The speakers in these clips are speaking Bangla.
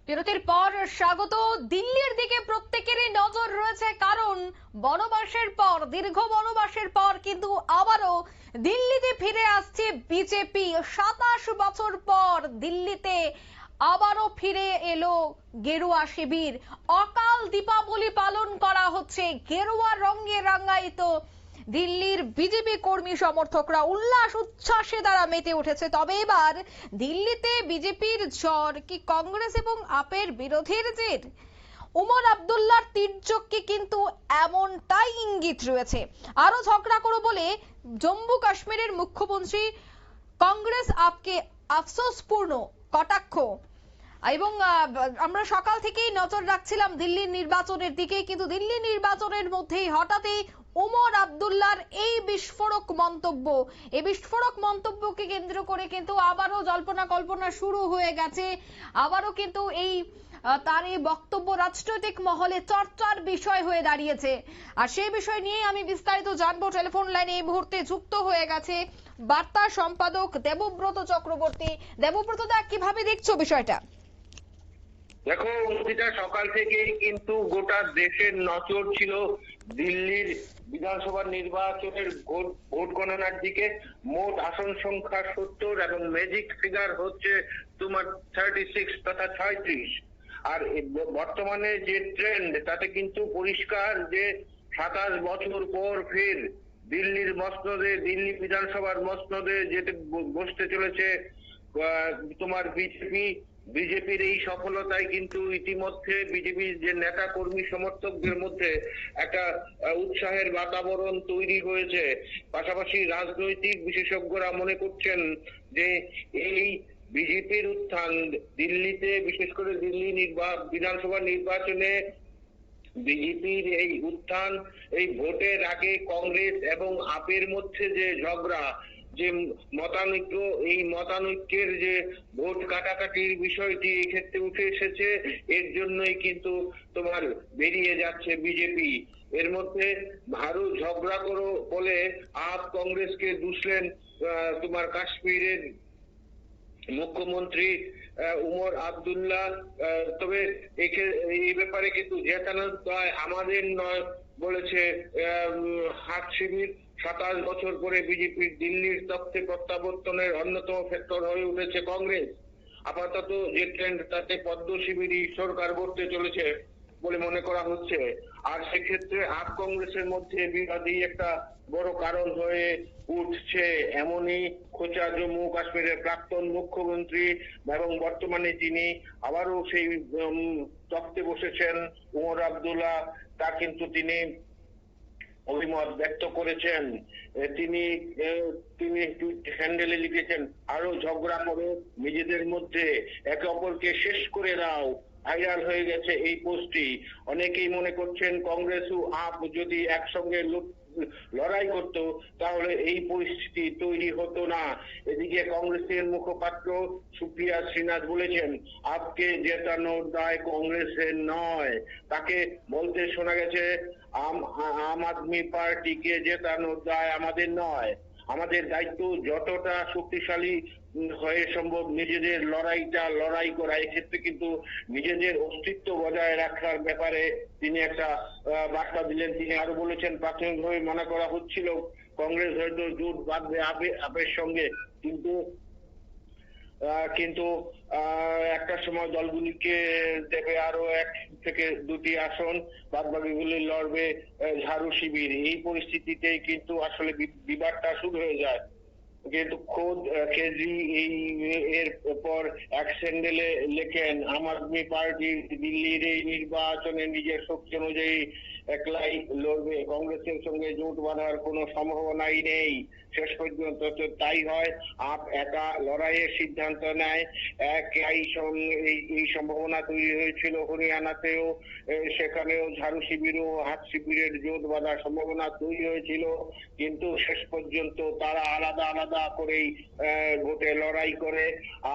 বিরতির পর স্বাগত। দিল্লির দিকে প্রত্যেকেরই নজর রয়েছে, কারণ বনবাসের পর, দীর্ঘ বনবাসের পর কিন্তু আবারও দিল্লিতে ফিরে আসছে বিজেপি। 27 বছর পর দিল্লিতে আবারও ফিরে এলো গেরুয়া শিবির। অকাল দীপাবলি পালন করা হচ্ছে, গেরুয়া রঙে রাঙায়িত দিল্লির বিজেপি কর্মী সমর্থকরা উল্লাস উচ্ছ্বাসে তারা মেতে উঠেছে। তবে এবার দিল্লিতে বিজেপির ঝড় কি কংগ্রেস এবং আপের বিরোধের জের? উমর আব্দুল্লাহর তীর্যককে কিন্তু এমনটাই ইঙ্গিত রয়েছে। আরো ঝগড়া করো বলে জম্মু কাশ্মীরের মুখ্যমন্ত্রী কংগ্রেস আপকে আফসোসপূর্ণ কটাক্ষ। এবং আমরা সকাল থেকেই নজর রাখছিলাম দিল্লির নির্বাচনের দিকে, কিন্তু দিল্লি নির্বাচনের মধ্যেই হঠাৎই ওমর আব্দুল্লাহর এই বিস্ফোরক মন্তব্য, এই বিস্ফোরক মন্তব্যকে কেন্দ্র করে কিন্তু আবারও জল্পনা কল্পনা শুরু হয়ে গেছে। আবারও কিন্তু এই তার এই বক্তব্য রাজনৈতিক মহলে চর্চার বিষয় হয়ে দাঁড়িয়েছে। আর সেই বিষয় নিয়ে আমি বিস্তারিত জানবো। টেলিফোন লাইনে এই মুহূর্তে যুক্ত হয়ে গেছে বার্তা সম্পাদক দেবব্রত চক্রবর্তী। দেবব্রত দা, কিভাবে দেখছো বিষয়টা? দেখো, সকাল থেকেই কিন্তু গোটা দেশের নজর ছিল দিল্লির বিধানসভা নির্বাচনের ভোট গণনার দিকে। মোট আসন সংখ্যা 70 এবং ম্যাজিক ফিগার হচ্ছে তোমার 36 তথা 36। আর বর্তমানে যে ট্রেন্ড তাতে কিন্তু পরিষ্কার যে 27 বছর পর ফের দিল্লির মসনদে, দিল্লি বিধানসভার মসনদে যেতে বসতে চলেছে তোমার বিজেপির এই সফলতায় কিন্তু ইতিমধ্যে বিজেপির যে নেতা কর্মী সমর্থকদের মধ্যে একটা উৎসাহের বাতাবরণ তৈরি হয়েছে। পাশাপাশি রাজনৈতিক বিশেষজ্ঞরা মনে করছেন যে এই বিজেপির উত্থান দিল্লিতে, বিশেষ করে দিল্লি বিধানসভা নির্বাচনে বিজেপির এই উত্থান, এই ভোটের আগে কংগ্রেস এবং আপের মধ্যে যে ঝগড়া, যে মতানৈক্য, এই মতানৈক্যের যে ভোট কাটাকাটির বিষয়টি এই ক্ষেত্রে উঠে এসেছে, এর জন্যই কিন্তু তোমার বেরিয়ে যাচ্ছে বিজেপি। এর মধ্যে আরো ঝগড়া করো বলে আপ কংগ্রেসকে দুষলেন তোমার কাশ্মীরের মুখ্যমন্ত্রী উমর আব্দুল্লাহ। তবে এই ব্যাপারে কিন্তু জেতানোর দায় আমাদের নয় বলেছে হাত শিবির। 27 বছর পরে বিজেপির দিল্লির তথ্যে প্রত্যাবর্তনের অন্যতম ফ্যাক্টর হয়ে উঠেছে কংগ্রেস। আপাতত যে ট্রেন্ড তাতে পদ্ম শিবিরই সরকার গড়তে চলেছে বলে মনে করা হচ্ছে। আর সেক্ষেত্রে আপ কংগ্রেসের মধ্যে বিবাদী একটা বড় কারণ হয়ে উঠছে। এমনই খোঁচা জম্মু কাশ্মীরের প্রাক্তন মুখ্যমন্ত্রী এবং বর্তমানে যিনি আবারও সেই তখ্তে বসেছেন উমর আব্দুল্লাহ, তা কিন্তু তিনি অভিমত ব্যক্ত করেছেন। তিনি হ্যান্ডেলে লিখেছেন, আরো ঝগড়া করে নিজেদের মধ্যে একে অপরকে শেষ করে দাও। ভাইরাল হয়ে গেছে এই পোস্টটি। অনেকেই মনে করছেন কংগ্রেস ও আপ যদি একসঙ্গে লড়াই করত তাহলে এই পরিস্থিতি তৈরি হতো না। এদিকে কংগ্রেসের মুখপাত্র সুপ্রিয়া শ্রীনাথ বলেছেন, আপকে জেতানোর দায় কংগ্রেসের নয়। তাকে বলতে শোনা গেছে, আম আদমি পার্টিকে জেতানোর দায় আমাদের নয়, আমাদের দায়িত্ব যতটা শক্তিশালী হয়ে সম্ভব নিজেদের লড়াই করা। এক্ষেত্রে কিন্তু নিজেদের অস্তিত্ব বজায় রাখার ব্যাপারে তিনি একটা বার্তা দিলেন। তিনি আরো বলেছেন, প্রাথমিকভাবে মনে করা হচ্ছিল কংগ্রেস হয়তো জোট বাঁধবে আপের সঙ্গে, কিন্তু একটা সময় দলগুলিকে দেবে আরো 1 থেকে 2টি আসন, বাদবাকিগুলি লড়বে ঝাড়ু শিবির। এই পরিস্থিতিতেই কিন্তু আসলে বিবাদটা শুরু হয়ে যায়। কিন্তু খোদ কেজরি এর পর এক স্যান্ডেলে লেখেন, আম আদমি পার্টি দিল্লির এই নির্বাচনে নিজের শক্তি অনুযায়ী একলাই লড়বে, কংগ্রেসের সঙ্গে জোট বাঁধার কোনো সম্ভাবনাই নেই। শেষ পর্যন্ত তাই হয়, আপ একা লড়াইয়ের সিদ্ধান্ত নেয়। এই সম্ভাবনা তৈরি হয়েছিল হরিয়ানাতেও, সেখানেও ঝাড়ু শিবির ও হাত শিবিরের জোট বাঁধার সম্ভাবনা তৈরি হয়েছিল, কিন্তু শেষ পর্যন্ত তারা আলাদা আলাদা করেই ভোটে লড়াই করে।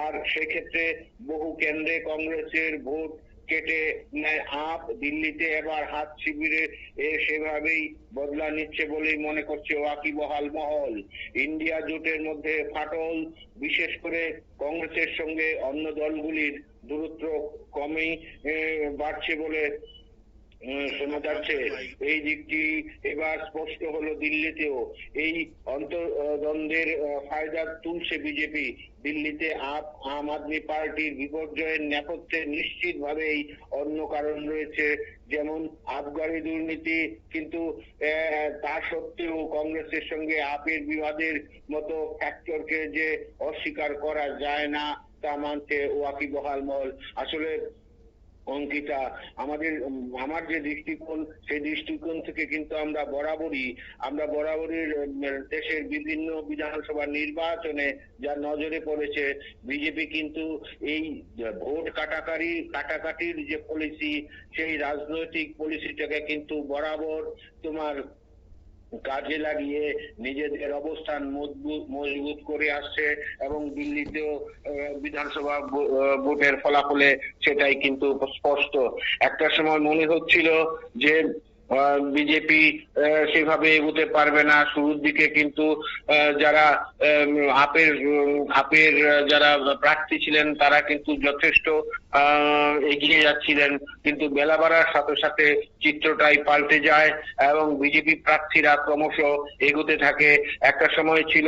আর সেক্ষেত্রে বহু কেন্দ্রে কংগ্রেসের ভোট কেটে নেয় আপ। দিল্লিতে এবার হাত শিবিরে সেভাবেই বদলা নিচ্ছে বলেই মনে করছে ওয়াকিবহাল মহল। ইন্ডিয়া জোটের মধ্যে ফাটল, বিশেষ করে কংগ্রেসের সঙ্গে অন্য দলগুলির দূরত্ব কমেই বাড়ছে বলে শোনা যাচ্ছে। এই দিকটি এবার স্পষ্ট হলো দিল্লিতেও। এই অন্তর্দ্বন্দ্বের ফায়দা তুলছে বিজেপি। দিল্লিতে আম আদমি পার্টির বিপর্যয়ের নেপথ্যে নিশ্চিতভাবেই অন্য কারণ রয়েছে, যেমন আবগারি দুর্নীতি। কিন্তু তা সত্ত্বেও কংগ্রেসের সঙ্গে আপের বিবাদের মতো ফ্যাক্টরকে যে অস্বীকার করা যায় না তা মানছে ওয়াকিবহাল মহল। আসলে অঙ্কিতা, আমার যে দৃষ্টিকোণ, সেই দৃষ্টিকোণ থেকে কিন্তু আমরা বরাবরই দেশের বিভিন্ন বিধানসভা নির্বাচনে যা নজরে পড়েছে, বিজেপি কিন্তু এই ভোট কাটাকাটির যে পলিসি, সেই রাজনৈতিক পলিসিটাকে কিন্তু বরাবর তোমার কাজে লাগিয়ে নিজেদের অবস্থান মজবুত করে আসছে এবং দিল্লিতেও বিধানসভা ভোটের ফলাফলে সেটাই কিন্তু স্পষ্ট। একটা সময় মনে হচ্ছিল যে বিজেপি সেভাবে এগোতে পারবে না। শুরুর দিকে কিন্তু যারা আপের যারা প্রার্থী ছিলেন তারা কিন্তু যথেষ্ট এগিয়ে যাচ্ছিলেন, কিন্তু বেলা বাড়ার সাথে সাথে চিত্রটাই পাল্টে যায় এবং বিজেপি প্রার্থীরা ক্রমশ এগোতে থাকে। একটা সময় ছিল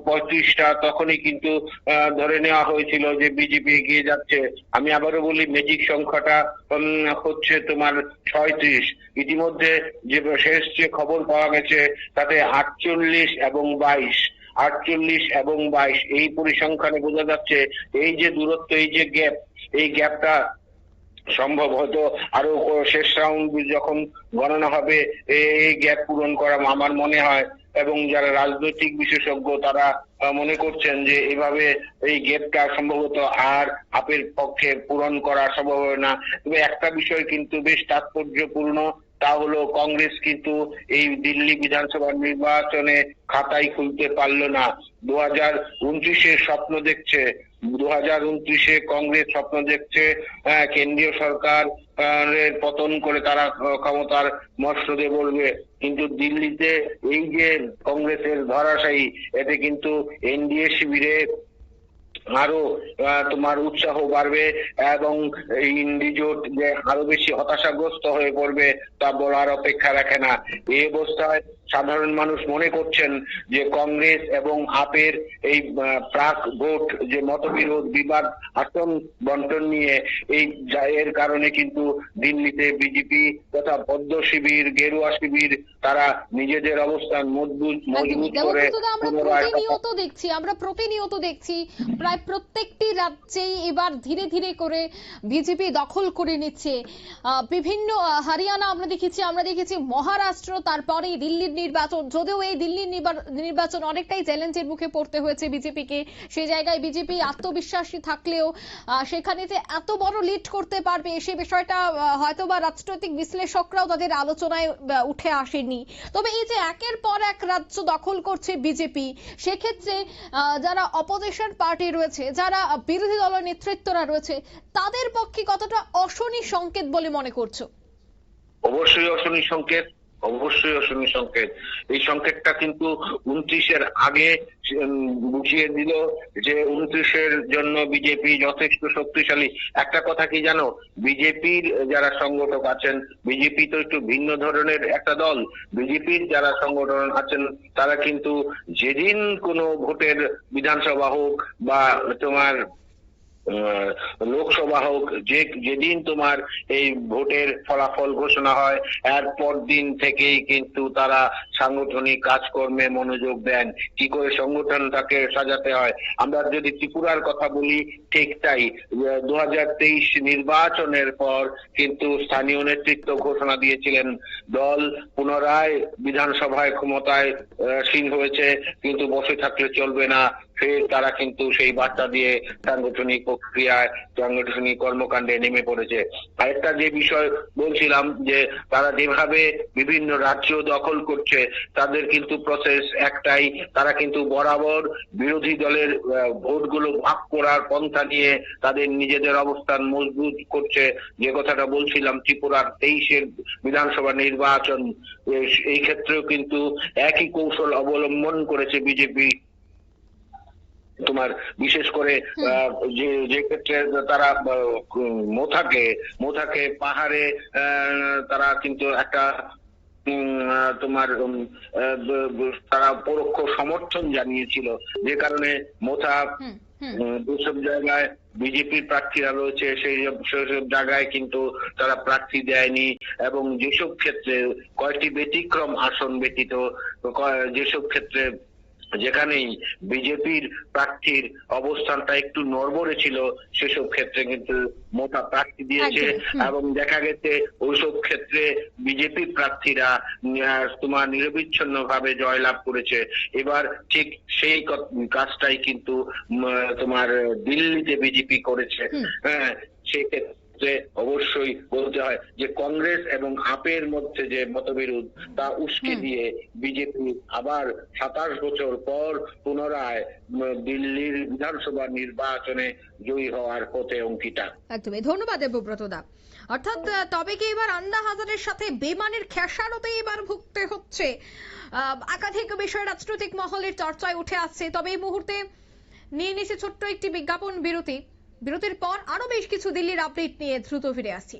35টা, তখনই কিন্তু ধরে নেওয়া হয়েছিল যে বিজেপি এগিয়ে যাচ্ছে। আমি আবারও বলি, ম্যাজিক সংখ্যাটা হচ্ছে তোমার 36। ইতিমধ্যে যে শেষ যে খবর পাওয়া গেছে তাতে 48 এবং 22 এই পরিসংখ্যানে বোঝা যাচ্ছে এই যে দূরত্ব, এই যে গ্যাপ, এই গ্যাপটা সম্ভব হয়তো আরো শেষ রাউন্ড যখন গণনা হবে এই গ্যাপ পূরণ করা আমার মনে হয়। এবং যারা রাজনৈতিক বিশেষজ্ঞ তারা মনে করছেন যে এভাবে এই গ্যাপটা সম্ভবত আর আপের পক্ষে পূরণ করা সম্ভব হবে না। তবে একটা বিষয় কিন্তু বেশ তাৎপর্যপূর্ণ, তা হলো কংগ্রেস কিন্তু এই দিল্লি বিধানসভা নির্বাচনে খাতাই খুলতে পারলো না। 2029-এর স্বপ্ন দেখছে। 2029-এ কংগ্রেস স্বপ্ন দেখছে কেন্দ্রীয় সরকার পতন করে তারা ক্ষমতার মসনদে বলবে, কিন্তু দিল্লিতে এই যে কংগ্রেসের ধরাশায়ী, এতে কিন্তু এনডিএ শিবিরে আরো তোমার উৎসাহ বাড়বে এবং ইন্ডি জোট যে আরো বেশি হতাশাগ্রস্ত হয়ে পড়বে তা বলার অপেক্ষা রাখে না। এই অবস্থায় সাধারণ মানুষ মনে করছেন যে কংগ্রেস এবং আপের এই প্রাক ভোট যে মতবিরোধ, বিবাদ, আসন বন্টন নিয়ে এর কারণে কিন্তু দিল্লিতে বিজেপি তথা পদ্ম শিবির, গেরুয়া শিবির তারা নিজেদের অবস্থান মজবুত করে আমরা প্রতিনিয়ত দেখছি প্রায় প্রত্যেকটি রাজ্যেই এবার ধীরে ধীরে করে বিজেপি দখল করে নিচ্ছে। বিভিন্ন হরিয়ানা আমরা দেখেছি, মহারাষ্ট্র, তারপরে দিল্লির নির্বাচন। যদিও এই দিল্লির নির্বাচন অনেকটাই চ্যালেঞ্জের মুখে পড়তে হয়েছে বিজেপিকে, সেই জায়গায় বিজেপি আত্মবিশ্বাসী থাকলেও সেখানে যে এত বড় লিড করতে পারবে সে বিষয়টা হয়তোবা রাজনৈতিক বিশ্লেষকরাও তাদের আলোচনায় উঠে আসেনি। তবে এই যে একের পর এক রাজ্য দখল করছে বিজেপি, সেক্ষেত্রে যারা অপোজিশন পার্টি রয়েছে, যারা বিরোধী দলের নেতৃত্বরা রয়েছে, তাদের পক্ষে কতটা অশনি সংকেত বলে মনে করছো? অবশ্যই অশনি সংকেত। এই সংকেতটা কিন্তু 29-এর আগে বুঝিয়ে দিল যে 29-এর জন্য বিজেপি যথেষ্ট শক্তিশালী। একটা কথা কি জানো, বিজেপির যারা সংগঠক আছেন, বিজেপি তো একটু ভিন্ন ধরনের একটা দল। বিজেপির যারা সংগঠন আছেন তারা কিন্তু যেদিন কোনো ভোটের বিধানসভা হোক বা তোমার লোকসভা হোক, যেদিন তোমার এই ভোটের ফলাফল ঘোষণা হয় এরপর দিন থেকেই কিন্তু তারা সাংগঠনিক কাজকর্মে মনোযোগ দেন, কি করে সংগঠনটাকে সাজাতে হয়। আমরা যদি ত্রিপুরার কথা বলি, ঠিক তাই। 2023 নির্বাচনের পর কিন্তু স্থানীয় নেতৃত্ব ঘোষণা দিয়েছিলেন দল পুনরায় বিধানসভায় ক্ষমতায় সীন হয়েছে, কিন্তু বসে থাকলে চলবে না, ফের তারা কিন্তু সেই বার্তা দিয়ে সাংগঠনিক প্রক্রিয়ায় সাংগঠনিক কর্মকাণ্ডে নেমে পড়েছে। আরেকটা যে বিষয় বলছিলাম যে তারা যেভাবে বিভিন্ন রাজ্য দখল করছে তাদের কিন্তু প্রসেস একটাই, তারা কিন্তু বরাবর বিরোধী দলের ভোটগুলো ভাগ করার পন্থা নিয়ে তাদের নিজেদের অবস্থান মজবুত করছে। যে কথাটা বলছিলাম ত্রিপুরার 23-এর বিধানসভা নির্বাচন, এই ক্ষেত্রেও কিন্তু একই কৌশল অবলম্বন করেছে বিজেপি। তোমার বিশেষ করে যে ক্ষেত্রে তারা মোথাকে পাহাড়ে তারা কিন্তু একটা তোমার তারা পরোক্ষ সমর্থন জানিয়েছিল, যে কারণে মোথা যেসব জায়গায় বিজেপির প্রার্থীরা রয়েছে সেসব জায়গায় কিন্তু তারা প্রার্থী দেয়নি, এবং যেসব ক্ষেত্রে কয়েকটি ব্যতিক্রম আসন ব্যতীত যেসব ক্ষেত্রে যেখানেই বিজেপির প্রার্থীর অবস্থানটা একটু নড়বড়ে ছিল সেসব ক্ষেত্রে কিন্তু মোটা প্রার্থী দিয়েছে, এবং দেখা গেছে ওইসব ক্ষেত্রে বিজেপি প্রার্থীরা তোমার নিরবিচ্ছিন্ন ভাবে জয়লাভ করেছে। এবার ঠিক সেই কাজটাই কিন্তু তোমার দিল্লিতে বিজেপি করেছে। হ্যাঁ, সেই ক্ষেত্রে অবশ্যই বলতে হয় যে কংগ্রেস এবং আপের মধ্যে যে মতবিরোধ তা উস্কে দিয়ে বিজেপি আবার 27 বছর পর পুনরায় দিল্লির বিধানসভা নির্বাচনে জয়ী হওয়ার পথে অঙ্কিতা। একদমই ধন্যবাদ দেবব্রত দা। অর্থাৎ তবে কি এবার আন্না হাজারের সাথে বেমানের খেসারতে এবার ভুগতে হচ্ছে? একাধিক বিষয় রাজনৈতিক মহলের চর্চায় উঠে আসছে। তবে এই মুহূর্তে নিয়ে নিচ্ছে ছোট্ট একটি বিজ্ঞাপন বিরতির পর আরো বেশ কিছু দিল্লির আপডেট নিয়ে দ্রুত ফিরে আসছি।